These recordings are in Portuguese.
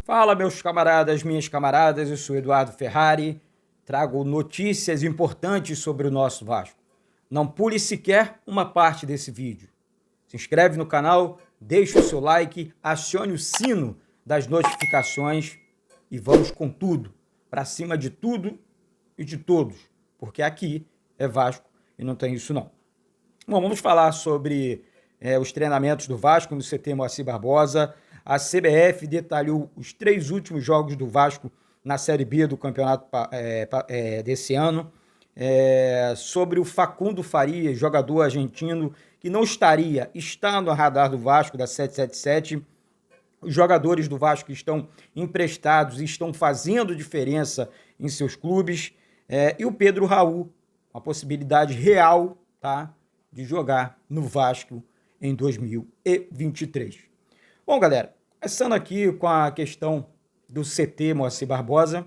Fala, meus camaradas, minhas camaradas, eu sou Eduardo Ferrari, trago notícias importantes sobre o nosso Vasco. Não pule sequer uma parte desse vídeo. Se inscreve no canal, deixa o seu like, acione o sino das notificações e vamos com tudo, para cima de tudo e de todos, porque aqui é Vasco e não tem isso não. Bom, vamos falar sobre os treinamentos do Vasco no CT Moacir Barbosa. A CBF detalhou os 3 últimos jogos do Vasco na Série B do campeonato desse ano. Sobre o Facundo Farias, jogador argentino que não está no radar do Vasco da 777. Os jogadores do Vasco estão emprestados e estão fazendo diferença em seus clubes. E o Pedro Raul, uma possibilidade real, tá, de jogar no Vasco em 2023. Bom, galera, começando aqui com a questão do CT Moacir Barbosa,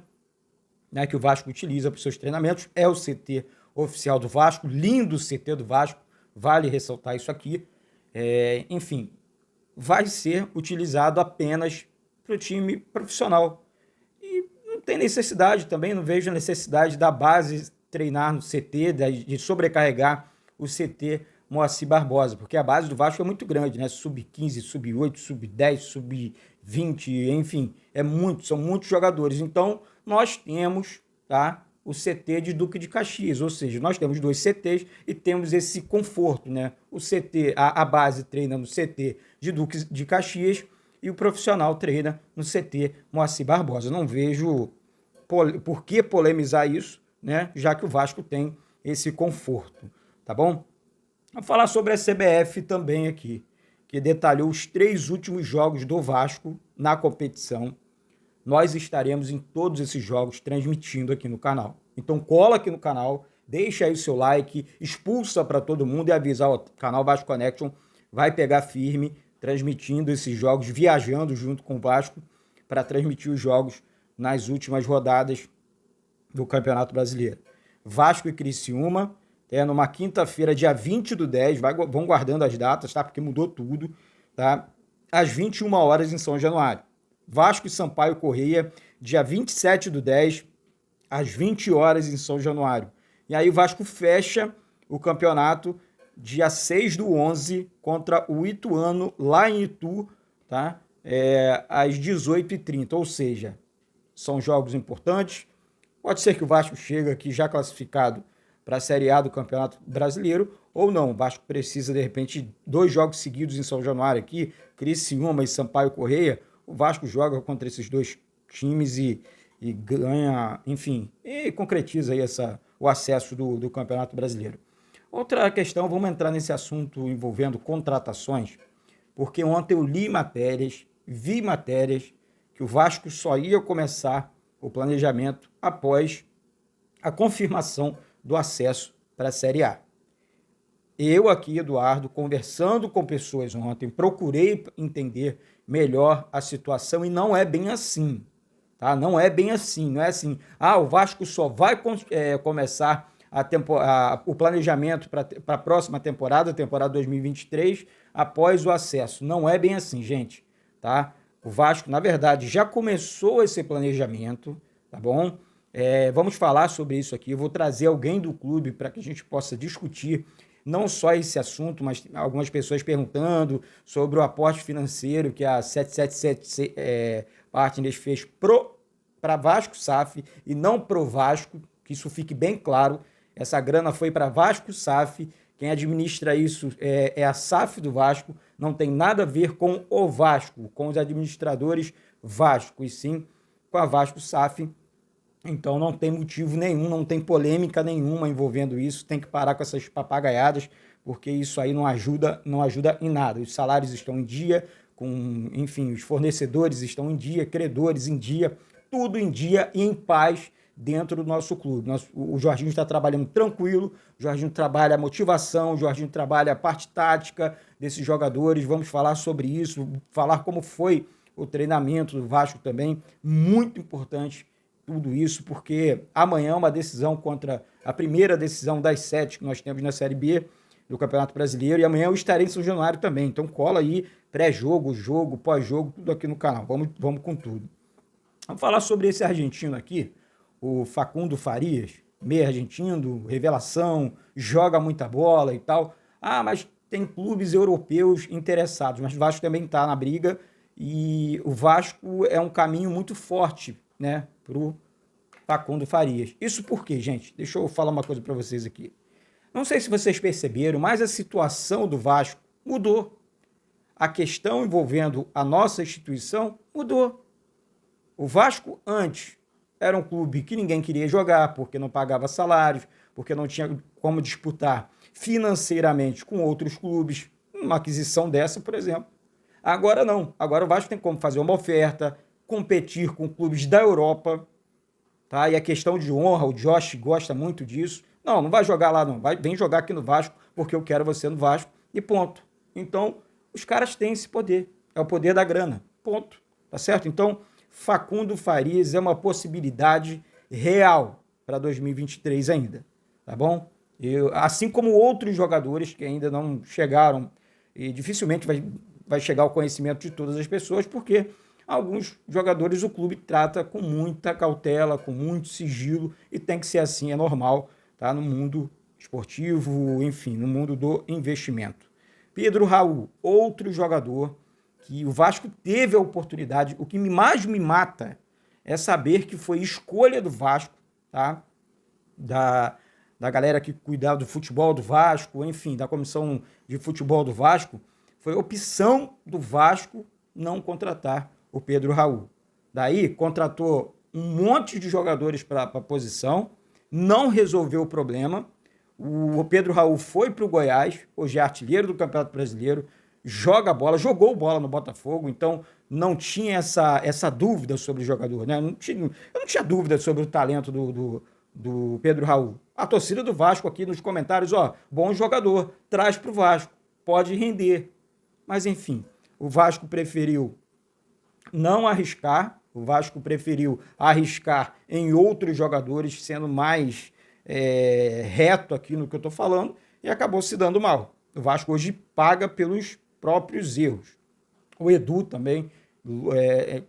né, que o Vasco utiliza para os seus treinamentos. É o CT oficial do Vasco, lindo CT do Vasco, vale ressaltar isso aqui. Enfim, vai ser utilizado apenas para o time profissional. E não tem necessidade também, não vejo necessidade da base treinar no CT, de sobrecarregar o CT Moacir Barbosa, porque a base do Vasco é muito grande, né? Sub-15, sub-8, sub-10, sub-20, enfim, são muitos jogadores. Então, nós temos, tá, o CT de Duque de Caxias, ou seja, nós temos 2 CTs e temos esse conforto, né? O CT, a base treina no CT de Duque de Caxias e o profissional treina no CT Moacir Barbosa. Não vejo por que polemizar isso, né? Já que o Vasco tem esse conforto, tá bom? Vamos falar sobre a CBF também aqui, que detalhou os 3 últimos jogos do Vasco na competição. Nós estaremos em todos esses jogos transmitindo aqui no canal. Então cola aqui no canal, deixa aí o seu like, expulsa para todo mundo e avisa, o canal Vasco Connection vai pegar firme, transmitindo esses jogos, viajando junto com o Vasco para transmitir os jogos nas últimas rodadas do Campeonato Brasileiro. Vasco e Criciúma, numa quinta-feira, dia 20/10, vão guardando as datas, tá? Porque mudou tudo, tá? Às 21 horas em São Januário. Vasco e Sampaio Corrêa, dia 27/10, às 20 horas em São Januário. E aí o Vasco fecha o campeonato dia 6/11 contra o Ituano, lá em Itu, tá? Às 18h30, ou seja, são jogos importantes. Pode ser que o Vasco chegue aqui já classificado para a Série A do Campeonato Brasileiro, ou não, o Vasco precisa, de repente, 2 jogos seguidos em São Januário aqui, Criciúma e Sampaio Corrêa, o Vasco joga contra esses 2 times e ganha, enfim, e concretiza aí o acesso do Campeonato Brasileiro. Outra questão, vamos entrar nesse assunto envolvendo contratações, porque ontem eu vi matérias que o Vasco só ia começar o planejamento após a confirmação do acesso para a Série A. Eu aqui, Eduardo, conversando com pessoas ontem, procurei entender melhor a situação e não é bem assim, tá? Não é bem assim, não é assim, o Vasco só vai começar o planejamento para a próxima temporada 2023, após o acesso. Não é bem assim, gente, tá? O Vasco, na verdade, já começou esse planejamento, tá bom? Vamos falar sobre isso aqui. Eu vou trazer alguém do clube para que a gente possa discutir não só esse assunto, mas algumas pessoas perguntando sobre o aporte financeiro que a 777 Partners fez para Vasco SAF e não pro Vasco, que isso fique bem claro. Essa grana foi para Vasco SAF, quem administra isso é a SAF do Vasco, não tem nada a ver com o Vasco, com os administradores Vasco, e sim com a Vasco SAF. Então não tem motivo nenhum, não tem polêmica nenhuma envolvendo isso, tem que parar com essas papagaiadas, porque isso aí não ajuda em nada. Os salários estão em dia, enfim, os fornecedores estão em dia, credores em dia, tudo em dia e em paz dentro do nosso clube. O Jorginho está trabalhando tranquilo, o Jorginho trabalha a motivação, o Jorginho trabalha a parte tática desses jogadores. Vamos falar sobre isso, falar como foi o treinamento do Vasco também, muito importante tudo isso, porque amanhã é uma decisão contra a primeira decisão das 7 que nós temos na Série B do Campeonato Brasileiro, e amanhã eu estarei em São Januário também, então cola aí, pré-jogo, jogo, pós-jogo, tudo aqui no canal, vamos com tudo. Vamos falar sobre esse argentino aqui, o Facundo Farias, meio argentino, revelação, joga muita bola e tal. Ah, mas tem clubes europeus interessados, mas o Vasco também está na briga e o Vasco é um caminho muito forte, né, para o Facundo Farias. Isso por quê, gente? Deixa eu falar uma coisa para vocês aqui. Não sei se vocês perceberam, mas a situação do Vasco mudou. A questão envolvendo a nossa instituição mudou. O Vasco antes era um clube que ninguém queria jogar porque não pagava salários, porque não tinha como disputar financeiramente com outros clubes, uma aquisição dessa, por exemplo. Agora não. Agora o Vasco tem como fazer uma oferta, competir com clubes da Europa, tá? E a questão de honra, o Josh gosta muito disso. Não, não vai jogar lá não, vem jogar aqui no Vasco porque eu quero você no Vasco e ponto. Então, os caras têm esse poder, é o poder da grana, ponto, tá certo? Então, Facundo Farias é uma possibilidade real para 2023 ainda, tá bom? Assim como outros jogadores que ainda não chegaram, e dificilmente vai chegar ao conhecimento de todas as pessoas, porque alguns jogadores o clube trata com muita cautela, com muito sigilo, e tem que ser assim, é normal, tá? No mundo esportivo, enfim, no mundo do investimento. Pedro Raul, outro jogador que o Vasco teve a oportunidade. O que mais me mata é saber que foi escolha do Vasco, tá? Da galera que cuidava do futebol do Vasco, enfim, da comissão de futebol do Vasco, foi opção do Vasco não contratar o Pedro Raul. Daí, contratou um monte de jogadores para a posição, não resolveu o problema. O Pedro Raul foi para o Goiás, hoje é artilheiro do Campeonato Brasileiro, joga bola, jogou bola no Botafogo, então não tinha essa dúvida sobre o jogador, né? Eu não tinha dúvida sobre o talento do Pedro Raul. A torcida do Vasco aqui nos comentários, ó, bom jogador, traz para o Vasco, pode render. Mas enfim, o Vasco preferiu não arriscar, o Vasco preferiu arriscar em outros jogadores, sendo mais reto aqui no que eu estou falando, e acabou se dando mal. O Vasco hoje paga pelos próprios erros. O Edu também,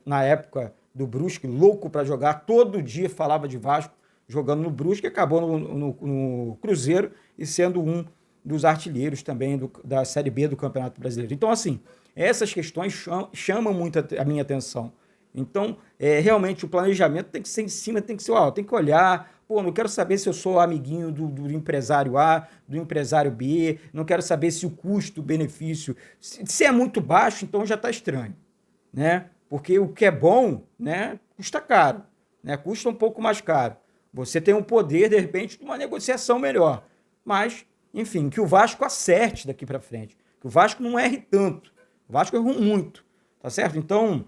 na época do Brusque, louco para jogar, todo dia falava de Vasco, jogando no Brusque, acabou no Cruzeiro e sendo um dos artilheiros também da Série B do Campeonato Brasileiro. Então, assim, essas questões chamam muito a minha atenção. Então, realmente, o planejamento tem que ser em cima, tem que ser, tem que olhar, pô, não quero saber se eu sou amiguinho do empresário A, do empresário B, não quero saber se o custo-benefício, se é muito baixo, então já está estranho, né? Porque o que é bom, né, custa caro, né? Custa um pouco mais caro. Você tem um poder, de repente, de uma negociação melhor. Mas, enfim, que o Vasco acerte daqui para frente. Que o Vasco não erre tanto. O Vasco errou muito, tá certo? Então,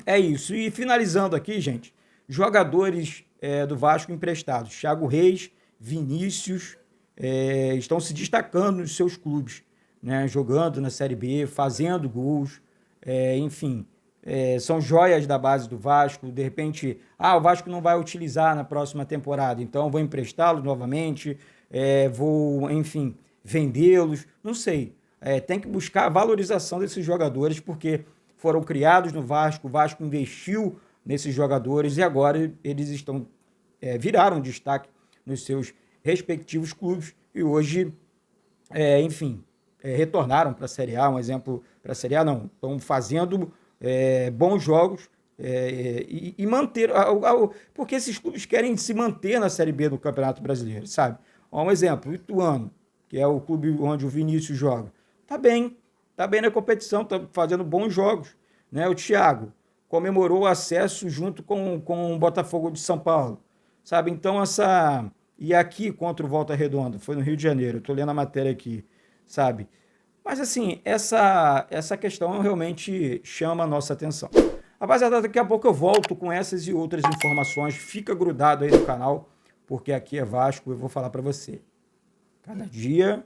é isso. E finalizando aqui, gente, jogadores do Vasco emprestados. Thiago Reis, Vinícius, estão se destacando nos seus clubes, né? Jogando na Série B, fazendo gols, enfim... são joias da base do Vasco. De repente, o Vasco não vai utilizar na próxima temporada, então vou emprestá-los novamente, vou, enfim, vendê-los, não sei. Tem que buscar a valorização desses jogadores, porque foram criados no Vasco, o Vasco investiu nesses jogadores e agora eles viraram destaque nos seus respectivos clubes e hoje, enfim, retornaram para a Série A, um exemplo para a Série A não, estão fazendo bons jogos e manter, porque esses clubes querem se manter na Série B do Campeonato Brasileiro, sabe? Um exemplo, o Ituano, que é o clube onde o Vinícius joga, tá bem na competição, tá fazendo bons jogos, né? O Thiago comemorou o acesso junto com o Botafogo de São Paulo, sabe? Então e aqui contra o Volta Redonda, foi no Rio de Janeiro, eu tô lendo a matéria aqui, sabe? Mas, assim, essa questão realmente chama a nossa atenção. Rapaziada, daqui a pouco eu volto com essas e outras informações. Fica grudado aí no canal, porque aqui é Vasco, eu vou falar para você. Cada dia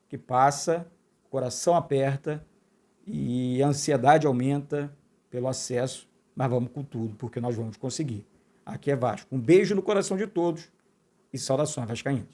que passa, o coração aperta e a ansiedade aumenta pelo acesso, mas vamos com tudo, porque nós vamos conseguir. Aqui é Vasco. Um beijo no coração de todos e saudações vascaínas.